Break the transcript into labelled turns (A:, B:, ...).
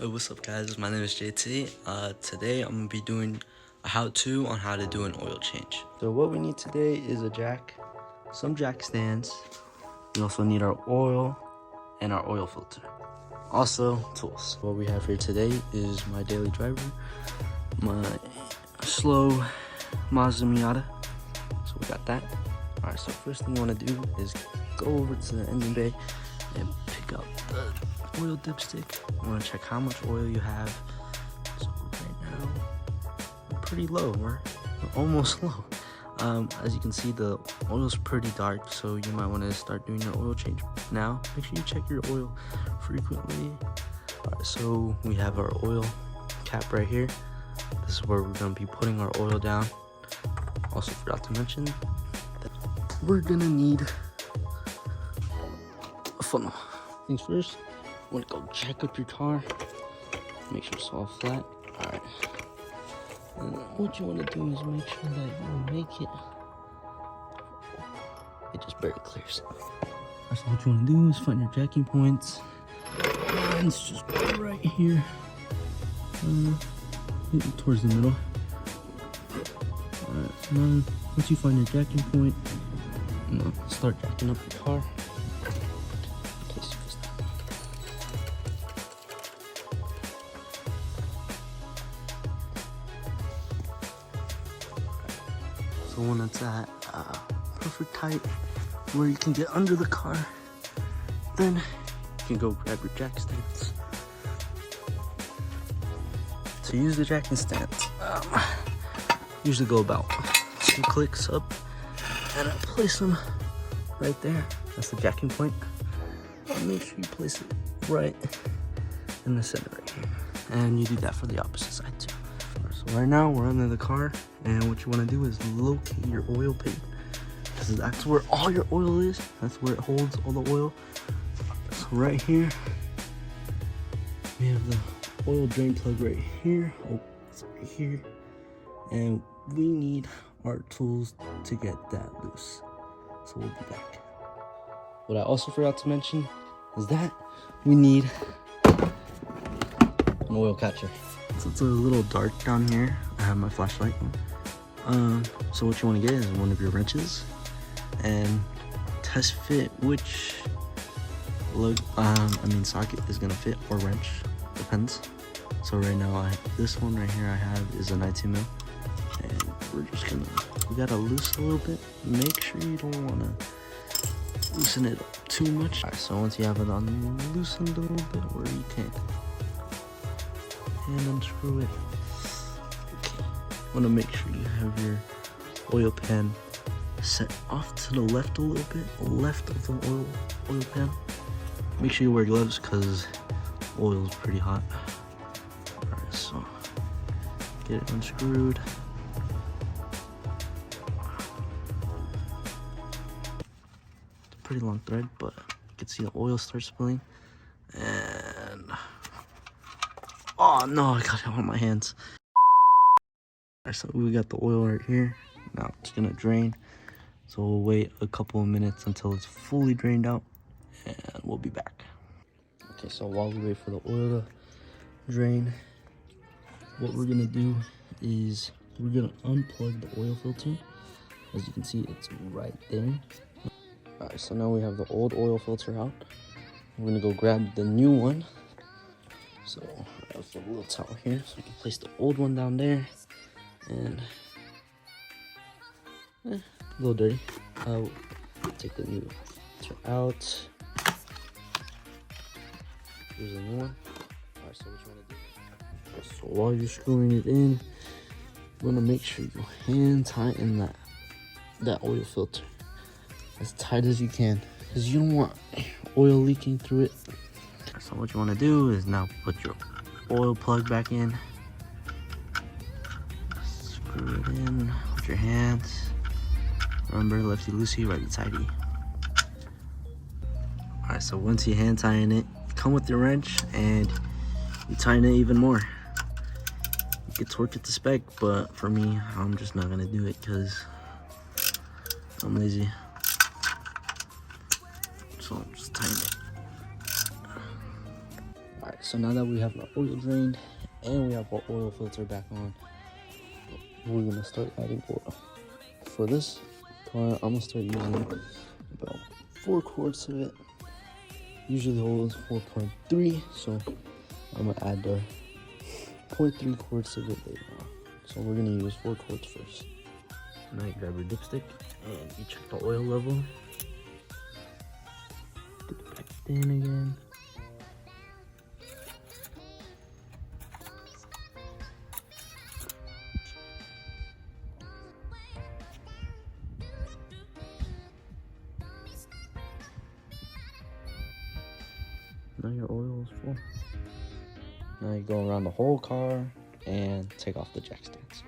A: What's up guys, my name is JT. Today I'm going to be doing a how-to on how to do an oil change. So what we need today is a jack, some jack stands. We also need our oil and our oil filter. Also tools. What we have here today is my daily driver, my slow Mazda Miata. So we got that. Alright, so first thing you want to do is go over to the engine bay and pick up the oil dipstick. You want to check how much oil you have. So right now, we're pretty low. We're almost low. As you can see, the oil is pretty dark, so you might want to start doing your oil change now. Make sure you check your oil frequently. Alright, so we have our oil cap right here. This is where we're going to be putting our oil down. Also forgot to mention that we're going to need a funnel. Things first, you want to go jack up your car, make sure it's all flat. Alright, and what you want to do is make sure that you make it just barely clears. Alright, so what you want to do is find your jacking points. Mine's just right here, towards the middle. Alright, so now once you find your jacking point, start jacking up your car. So when it's at perfect height where you can get under the car, then you can go grab your jack stands. To use the jacking stands, usually go about 2 clicks up, and I place them right there. That's the jacking point. And make sure you place it right in the center right here. And you do that for the opposite side too. So right now we're under the car, and what you want to do is locate your oil pan, because that's where all your oil is. That's where it holds all the oil. So right here we have the oil drain plug right here. Oh, it's right here, and we need our tools to get that loose. So we'll be back. What I also forgot to mention is that we need an oil catcher. So it's a little dark down here. I have my flashlight on. So what you want to get is one of your wrenches and test fit which socket is gonna fit, or wrench, depends. So right now this one right here I have is a 19 mil, and we gotta loosen a little bit. Make sure you don't want to loosen it up too much. Alright, so once you have it loosened a little bit where you can, and unscrew it. Okay. Want to make sure you have your oil pan set off to the left a little bit, left of the oil pan. Make sure you wear gloves because oil is pretty hot. Alright, so get it unscrewed. It's a pretty long thread, but you can see the oil start spilling. And oh no, I got it on my hands. Alright, so we got the oil right here. Now it's gonna drain. So we'll wait a couple of minutes until it's fully drained out, and we'll be back. Okay, so while we wait for the oil to drain, what we're gonna do is we're gonna unplug the oil filter. As you can see, it's right there. Alright, so now we have the old oil filter out. We're gonna go grab the new one. So I have a little towel here, so we can place the old one down there, and a little dirty. I'll take the new filter out. Here's a new one. Alright, so what you want to do? So while you're screwing it in, you want to make sure you hand tighten that oil filter as tight as you can, because you don't want oil leaking through it. So what you want to do is now put your oil plug back in. Screw it in with your hands. Remember, lefty loosey, righty tighty. Alright, so once you hand tighten it, you come with your wrench and you tighten it even more. You can torque it to spec, but for me, I'm just not gonna do it because I'm lazy. So just tighten it. So now that we have our oil drained and we have our oil filter back on, we're gonna start adding oil. For this car, I'm gonna start using about 4 quarts of it. Usually the oil is 4.3, so I'm gonna add the 0.3 quarts of it later on. So we're gonna use 4 quarts first. Now you grab your dipstick and you check the oil level. Dip it back in again. Now your oil is full. Now you go around the whole car and take off the jack stands.